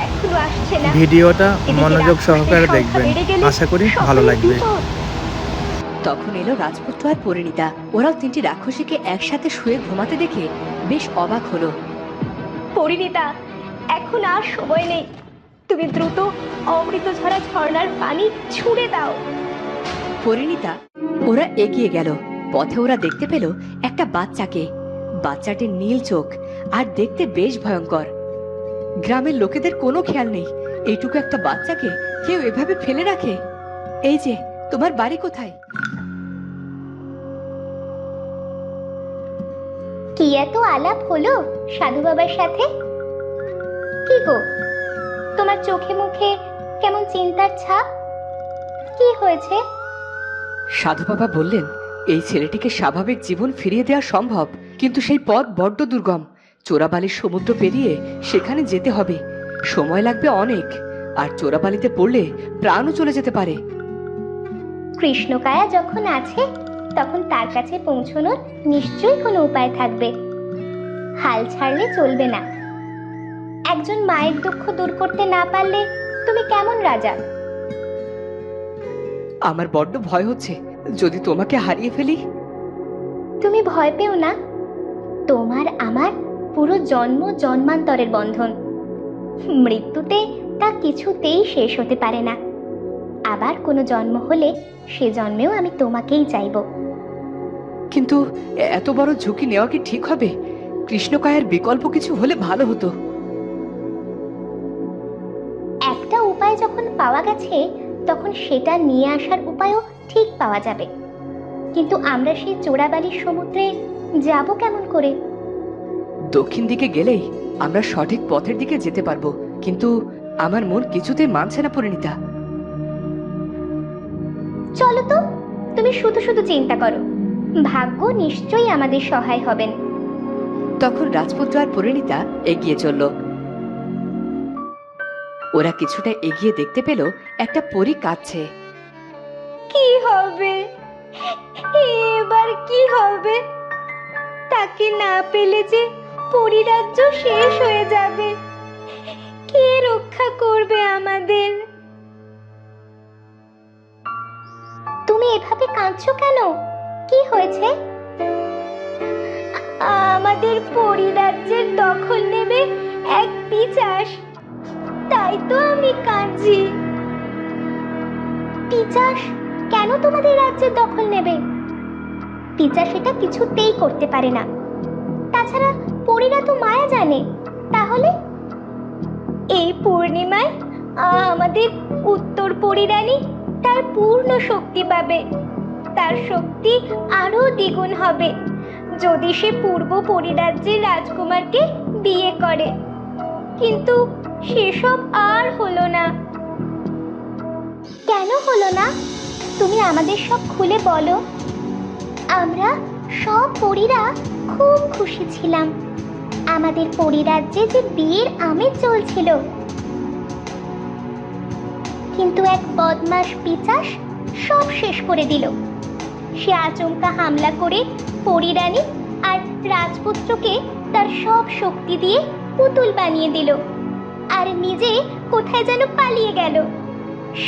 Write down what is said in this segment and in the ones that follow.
এখনো আসছে না। ভিডিওটা এদিকে মনোযোগ সহকারে রাক্ষসের সংখ্যা দেখবেন, বেড়ে গেলে আশা করি ভালো সকলের লাগবে। বিপদ। তখন এলো রাজপুত্র আর পরিণীতা। ওরাও তিনটি রাক্ষসীকে একসাথে শুয়ে ঘুমাতে দেখে বেশ অবাক হলো। পরিণীতা, এখন আর সময় নেই। তুমি দ্রুত অমৃতঝরা ঝর্ণার পানি ছুঁড়ে দাও। পরিণীতা ওরা এগিয়ে গেল। পথে ওরা দেখতে পেল একটা বাচ্চাকে। বাচ্চাটির নীল চোখ আর দেখতে বেশ ভয়ঙ্কর। গ্রামের লোকেদের কোনো খেয়াল নেই এইটুকু একটা বাচ্চাকে কেউ এভাবে ফেলে রাখে। এই যে, তোমার বাড়ি কোথায়? কি এত আলাপ হলো সাধু বাবার সাথে? কি গো, তোমার চোখে মুখে কেমন চিন্তার ছাপ? কি হয়েছে? সাধু বাবা বললেন, এই ছেলেটিকে স্বাভাবিক জীবন ফিরিয়ে দেওয়া সম্ভব, কিন্তু সেই পথ বড্ড দুর্গম। চোরাবালির সমুদ্র পেরিয়ে সেখানে যেতে হবে। সময় লাগবে অনেক, আর চোরাবালিতে পড়লে প্রাণও চলে যেতে পারে। কৃষ্ণকায়া যখন আছে তখন তার কাছে পৌঁছানোর নিশ্চয়ই কোনো উপায় থাকবে। হাল ছাড়লে চলবে না। একজন মায়ের দুঃখ দূর করতে না পারলে তুমি কেমন রাজা? আমার বড্ড ভয় হচ্ছে, যদি তোমাকে হারিয়ে ফেলি। তুমি ভয় পেও না। তোমার আমার পুরো জন্ম জন্মান্তরের বন্ধন। মৃত্যুতে তা কিছুতেই শেষ হতে পারে না। আবার কোনো জন্ম হলে সে জন্মেও আমি তোমাকেই চাইব। কিন্তু এত বড় ঝুঁকি নেওয়া কি ঠিক হবে? কৃষ্ণকায়ের বিকল্প কিছু হলে ভালো হতো। একটা উপায় যখন পাওয়া গেছে তখন সেটা নিয়ে আসার উপায়ও ঠিক পাওয়া যাবে। কিন্তু আমরা সেই চোরাবালির সমুদ্রে যাব কেমন করে? দক্ষিণ দিকে গেলেই আমরা সঠিক পথের দিকে যেতে পারবো, কিন্তু আমার মন কিছুতেই মানছে না পরিণীতা। চলো তো, তুমি শুধু শুধু চিন্তা করো। ভাগ্য নিশ্চয়ই আমাদের সহায় হবেন। তখন রাজপুত্র আর পরিণীতা এগিয়ে চলল। ওরা কিছুটা এগিয়ে দেখতে পেল একটা পরী কাঁদছে। কি হবে এবার, কি হবে? তাকে না পেলে যে পরিরাজ্য শেষ হয়ে যাবে। কে রক্ষা করবে আমাদের? তুমি এভাবে কাঁদছো কেন? কি হয়েছে? আমাদের পরিরাজ্যের দখল নেবে এক পিশাচ, তাই তো আমি কাঁদছি। পিশাচ কেন তোমাদের রাজ্যের দখল নেবে? পিশাচ সেটা কিছুতেই করতে পারে না। তাছাড়া পরীরা তো মায়া জানে। তাহলে এই পূর্ণিমায় আমাদের উত্তর পরিরানী তার পূর্ণ শক্তি পাবে। তার শক্তি আরো দ্বিগুণ হবে যদি সে পূর্ব পরিরাজ্যের রাজকুমারকে বিয়ে করে। কিন্তু সেসব আর হলো না। কেন হলো না? তুমি আমাদের সব খুলে বলো। আমরা সব পরীরা খুব খুশি ছিলাম। আমাদের পরিরাজ্যে যে বিয়ের আমেজ চলছিল। কিন্তু এক বদমাশ পিশাচ সব শেষ করে দিল। সে আচমকা হামলা করে পরিরানী আর রাজপুত্রকে তার সব শক্তি দিয়ে পুতুল বানিয়ে দিল, আর নিজে কোথায় যেন পালিয়ে গেল।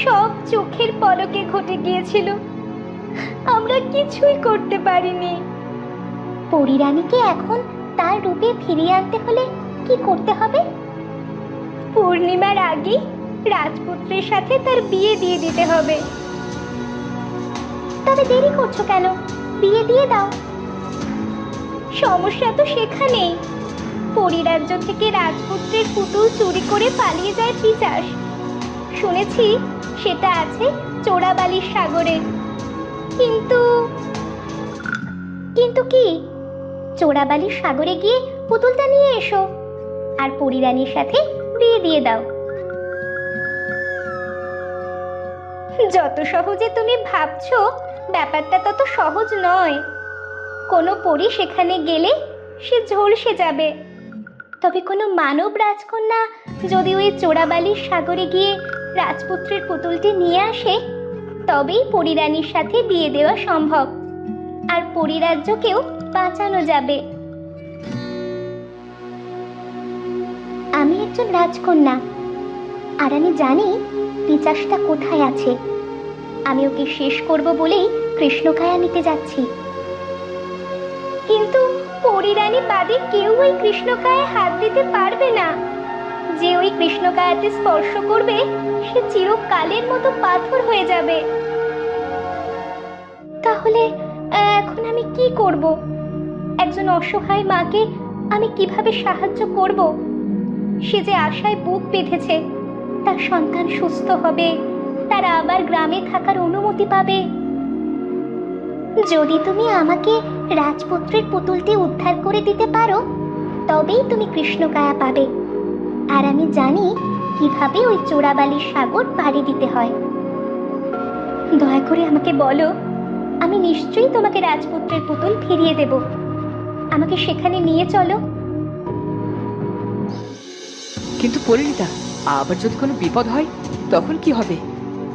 সব চোখের পলকে ঘটে গিয়েছিল। আমরা কিছুই করতে পারিনি। পরিরানীকে এখন তার রূপে ফিরিয়ে আনতে হলে কি করতে হবে? পূর্ণিমার আগে রাজপুত্রের সাথে তার বিয়ে দিয়ে দিতে হবে। তবে দেরি করছো কেন? বিয়ে দিয়ে দাও। সমস্যা তো সেখানেই। পরিরাজ্য থেকে রাজপুত্রের পুতুল চুরি করে পালিয়ে যায় পিশাচ। শুনেছি সেটা আছে চোরাবালির সাগরে। কিন্তু কিন্তু কি? চোরাবালির সাগরে গিয়ে পুতুলটা নিয়ে এসো আর পরিরানীর সাথে বিয়ে দিয়ে দাও। যত সহজে তুমি ভাবছো ব্যাপারটা তত সহজ নয়। কোনো পরী সেখানে গেলে সে ঝলসে যাবে। তবে কোনো মানব রাজকন্যা যদি ওই চোরাবালির সাগরে গিয়ে রাজপুত্রের পুতুলটি নিয়ে আসে, তবেই পরিরানীর সাথে বিয়ে দেওয়া সম্ভব, আর পরিরাজ্যকেও বাঁচানো যাবে। আমি একজন রাজকন্যা, আর আমি জানি পিচাসটা কোথায় আছে। আমি ওকে শেষ করব বলেই কৃষ্ণকায়া নিতে যাচ্ছি। কিন্তু পরিরানী বাদে কেউ ওই কৃষ্ণকায়ায় হাত দিতে পারবে না। যে ওই কৃষ্ণকায়াতে স্পর্শ করবে সে চিরকালের মতো পাথর হয়ে যাবে। তাহলে এখন আমি কি করব? একজন অসহায় মাকে আমি কিভাবে সাহায্য করব? সে যে আশায় বুক বেঁধেছে তার সন্তান সুস্থ হবে, তারা আবার গ্রামে থাকার অনুমতি পাবে। যদি তুমি আমাকে রাজপুত্রের পুতুলটি উদ্ধার করে দিতে পারো তবেই তুমি কৃষ্ণকায়া পাবে। আর আমি জানি কিভাবে ওই চোরাবালির সাগর পাড়ি দিতে হয়। দয়া করে আমাকে বলো, আমি নিশ্চয়ই তোমাকে রাজপুত্রের পুতুল ফিরিয়ে দেব। আমাকে সেখানে নিয়ে চলো। কিন্তু পরিণীতা, আবার যদি কোনো বিপদ হয় তখন কি হবে?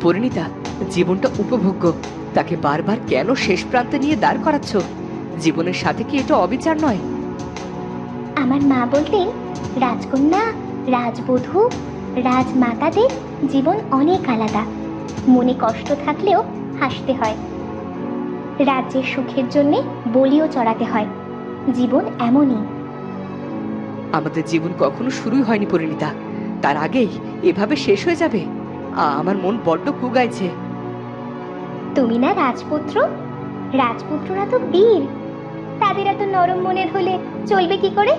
পরিণীতা, জীবনটা উপভোগ্য, তাকে বারবার কেন শেষ প্রান্তে নিয়ে দাঁড় করাচ্ছ? জীবনের সাথে কি এটা অবিচার নয়? আমার মা বলতেন, রাজকন্যা, রাজবধূ, রাজমাতাদের জীবন অনেক আলাদা। মনে কষ্ট থাকলেও হাসতে হয়। রাজ্যের সুখের জন্য বলিও চড়াতে হয়। জীবন এমনই। আমাদের জীবন কখনো শুরুই হয়নি পরিণীতা, তার আগেই এভাবে শেষ হয়ে যাবে? আমার মন বড্ড কুগাইছে। তুমি না রাজপুত্র? রাজপুত্ররা তো বীর, তাদের এত নরম মনের হলে চলবে কি করে?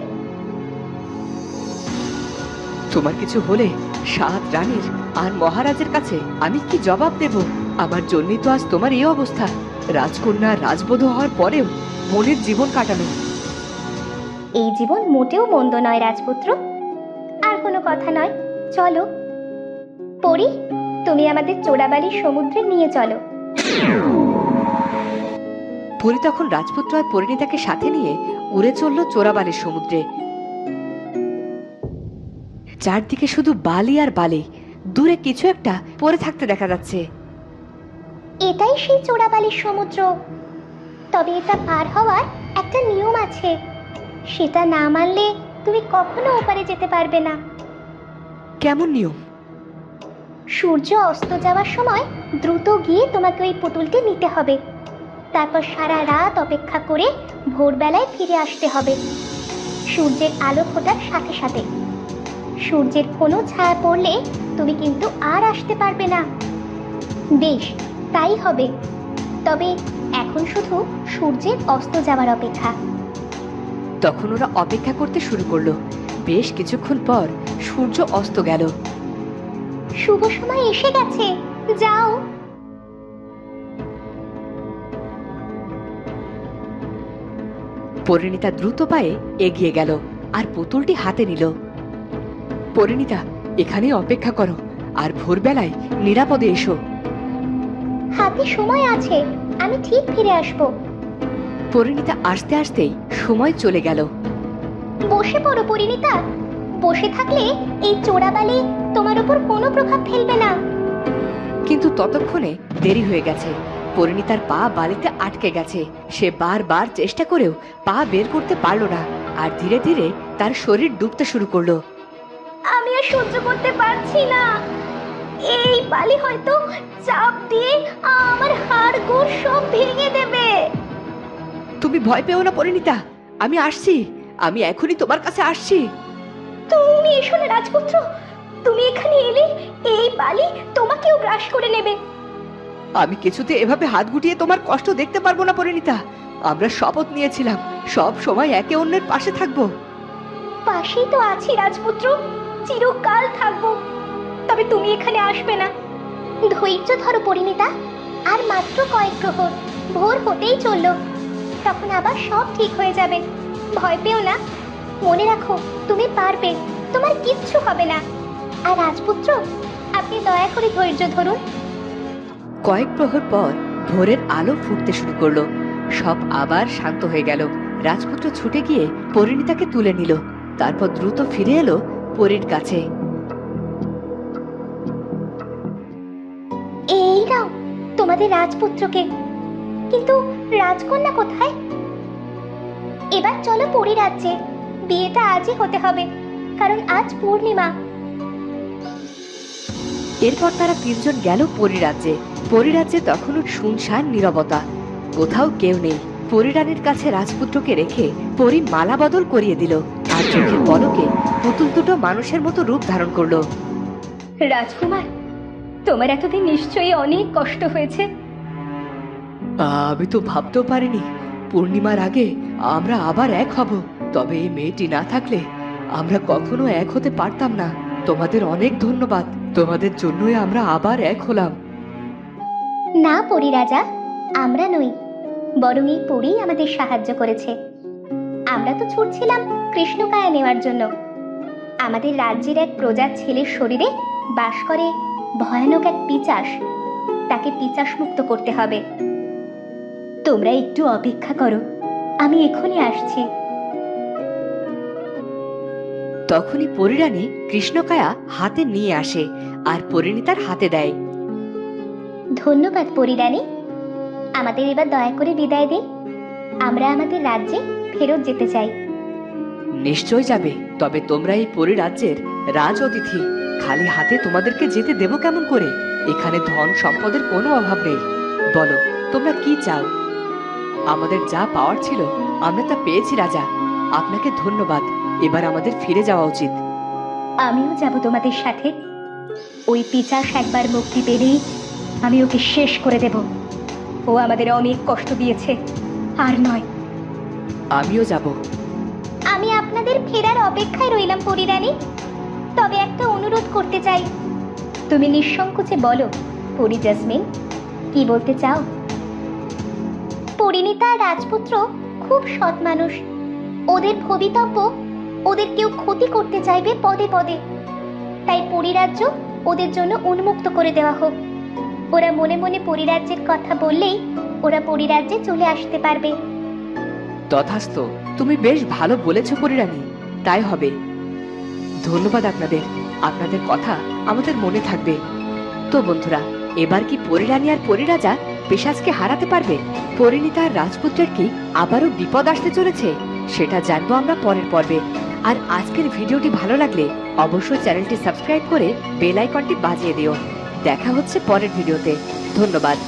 তোমার কিছু হলে 7 রানীর আর মহারাজের কাছে আমি কি জবাব দেব? আমার জন্যই তো আজ তোমার এই অবস্থা। রাজকন্যা, রাজবধূ হওয়ার পরেও মনের জীবন কাটানো। এই জীবন মোটেও মন্দ নয় রাজপুত্র। আর কোনো কথা নয়, চলো। পরি, তুমি আমাদের চোরাবালির সমুদ্রে নিয়ে চলো। পরি তখন রাজপুত্র আর পরিণীতাকে সাথে নিয়ে উড়ে চলল চোরাবালির সমুদ্রে। চারদিকে শুধু বালি আর বালি, দূরে কিছু একটা পড়ে থাকতে দেখা যাচ্ছে। এটাই সেই চোরাবালির সমুদ্র। তবে এটা পার হওয়ার একটা নিয়ম আছে। সেটা না মানলে তুমি কখনো ওপারে যেতে পারবে না। কেমন নিয়ম? সূর্য অস্ত যাওয়ার সময় দ্রুত গিয়ে তোমাকে ওই পুতুলটি নিতে হবে। তারপর সারা রাত অপেক্ষা করে ভোরবেলায় ফিরে আসতে হবে, সূর্যের আলো ফোটার সাথে সাথে। সূর্যের কোনো ছায়া পড়লে তুমি কিন্তু আর আসতে পারবে না। বেশ, তাই হবে। তবে এখন শুধু সূর্যের অস্ত যাওয়ার অপেক্ষা। তখন ওরা অপেক্ষা করতে শুরু করলো। বেশ কিছুক্ষণ পর সূর্য অস্ত গেল। শুভ সময় এসে গেছে, যাও। পরিণীতা দ্রুত পায়ে এগিয়ে গেল আর পুতুলটি হাতে নিল। পরিণীতা, এখানে অপেক্ষা করো আর ভোরবেলায় নিরাপদে এসো। হাতে সময় আছে, আমি ঠিক ফিরে আসবো। পরিণীতা আসতে আসতেই সময় চলে গেল। বসে পড়ো পরিণীতা। বসে থাকলে এই চোরাবালি তোমার উপর কোনো প্রভাব ফেলবে না। কিন্তু ততক্ষণে দেরি হয়ে গেছে। পরিণীতার পা বালিতে আটকে গেছে। সে বারবার চেষ্টা করেও পা বের করতে পারল না, আর ধীরে ধীরে তার শরীর ডুবতে শুরু করলো। আমি আর সহ্য করতে পারছি না। এই বালি হয়তো চাপ দিয়ে আমার হাড় গোড় সব ভেঙে দেবে। তুমি ভয় পেও না পরিণীতা, আমি আসছি। আমি এখনই তোমার কাছে আসছি। তুমি এসো না রাজপুত্র। তুমি এখানে এলে এই বালি তোমাকেও গ্রাস করে নেবে। আমি কিছুতে এভাবে হাত গুটিয়ে তোমার কষ্ট দেখতে পারবো না পরিণীতা। আমরা শপথ নিয়েছিলাম সব সময় একে অন্যের পাশে থাকবো। পাশেই তো আছি রাজপুত্র, চিরকাল থাকবো। তবে তুমি এখানে আসবে না। ধৈর্য ধরো পরিণীতা, আর মাত্র কয়েক প্রহর। ভোর হতেই চললো, তখন আবার সব ঠিক হয়ে যাবে। ভয় পেও না, মনে রাখো তুমি পারবে, তোমার কিচ্ছু হবে না। আর রাজপুত্র, আপনি দয়া করে ধৈর্য ধরুন। কয়েক প্রহর পর ভোরের আলো ফুটতে শুরু করলো। সব আবার শান্ত হয়ে গেল। রাজপুত্র ছুটে গিয়ে পরিণীতাকে তুলে নিল। তারপর দ্রুত ফিরে এলো পরীর কাছে। এই নাও তোমাদের রাজপুত্রকে। কিন্তু রাজকন্যা কোথায়? এবার চলো পরী রাজ্যে। বিয়েটা আজই হতে হবে, কারণ আজ পূর্ণিমা। এরপর তারা তিনজন গেল পরিরাজ্যে। পরিরাজ্যে তখনও শুনশান নীরবতা, কোথাও কেউ নেই। পরিরানীর কাছে রাজপুত্রকে রেখে পরি মালা বদল করিয়ে দিল, আর চোখের পলকে পুতুল দুটো মানুষের মতো রূপ ধারণ করলো। রাজকুমার, তোমার এতদিন নিশ্চয়ই অনেক কষ্ট হয়েছে। আমি তো ভাবতেও পারিনি পূর্ণিমার আগে আমরা আবার এক হব। তবে এই মেয়েটি না থাকলে আমরা কখনো এক হতে পারতাম না। তোমাদের অনেক ধন্যবাদ, তোমাদের জন্যই আমরা আবার এক হলাম। না পরিরাজা, আমরা নই, বরং এই পরী আমাদের সাহায্য করেছে। আমরা তো ছুটছিলাম কৃষ্ণকায়া নেওয়ার জন্য। আমাদের রাজ্যের এক প্রজার ছেলের শরীরে বাস করে ভয়ানক এক পিচাস, তাকে পিচাস মুক্ত করতে হবে। তোমরা একটু অপেক্ষা করো, আমি এখনই আসছি। তখনই পরিরানী কৃষ্ণকায়া হাতে নিয়ে আসে আর পরিণীতার হাতে দেয়। ধন্যবাদ পরিরানী, আমাদের এবার দয়া করে বিদায় দিন। আমরা আমাদের রাজ্যে ফেরত যেতে চাই। নিশ্চয় যাবে, তবে তোমরা এই পরিরাজ্যের রাজ অতিথি। খালি হাতে তোমাদেরকে যেতে দেব কেমন করে? এখানে ধন সম্পদের কোনো অভাব নেই। বলো তোমরা কি চাও? আমাদের যা পাওয়ার ছিল আমরা তা পেয়েছি রাজা, আপনাকে ধন্যবাদ। এবার আমাদের ফিরে যাওয়া উচিত। আমিও যাব তোমাদের সাথে। ওই পিচাস একবার মুক্তি পেলেই আমি ওকে শেষ করে দেব। ও আমাদের অনেক কষ্ট দিয়েছে, আর নয়। আমিও যাব। আমি আপনাদের ফেরার অপেক্ষায় রইলাম পরিরানী। তবে একটা অনুরোধ করতে চাই। তুমি নিঃসংকোচে বলো পরি জাসমিন, কি বলতে চাও? পরিণীতা আর রাজপুত্র খুব সৎ মানুষ। ওদের ভবিতব্য ওদের কেউ ক্ষতি করতে চাইবে পদে পদে। তাই পরিরাজ্য ওদের জন্য উন্মুক্ত করে দেওয়া হোক। ওরা মনে মনে পরিরাজ্যের কথা বললেই ওরা পরিরাজ্যে চলে আসতে পারবে। তথাস্তু, তুমি বেশ ভালো বলেছো পরিরানী, তাই হবে। ধন্যবাদ আপনাদের, আপনাদের কথা আমাদের মনে থাকবে। তো বন্ধুরা, এবার কি পরিরানী আর পরিরাজা পিশাচকে হারাতে পারবে? পরিণীতা আর রাজপুত্রের কি আবারও বিপদ আসতে চলেছে? সেটা জানবো আমরা পরের পর্বে। আর আজকের ভিডিওটি ভালো লাগলে অবশ্যই চ্যানেলটি সাবস্ক্রাইব করে বেল আইকনটি বাজিয়ে দিও। দেখা হচ্ছে পরের ভিডিওতে। ধন্যবাদ।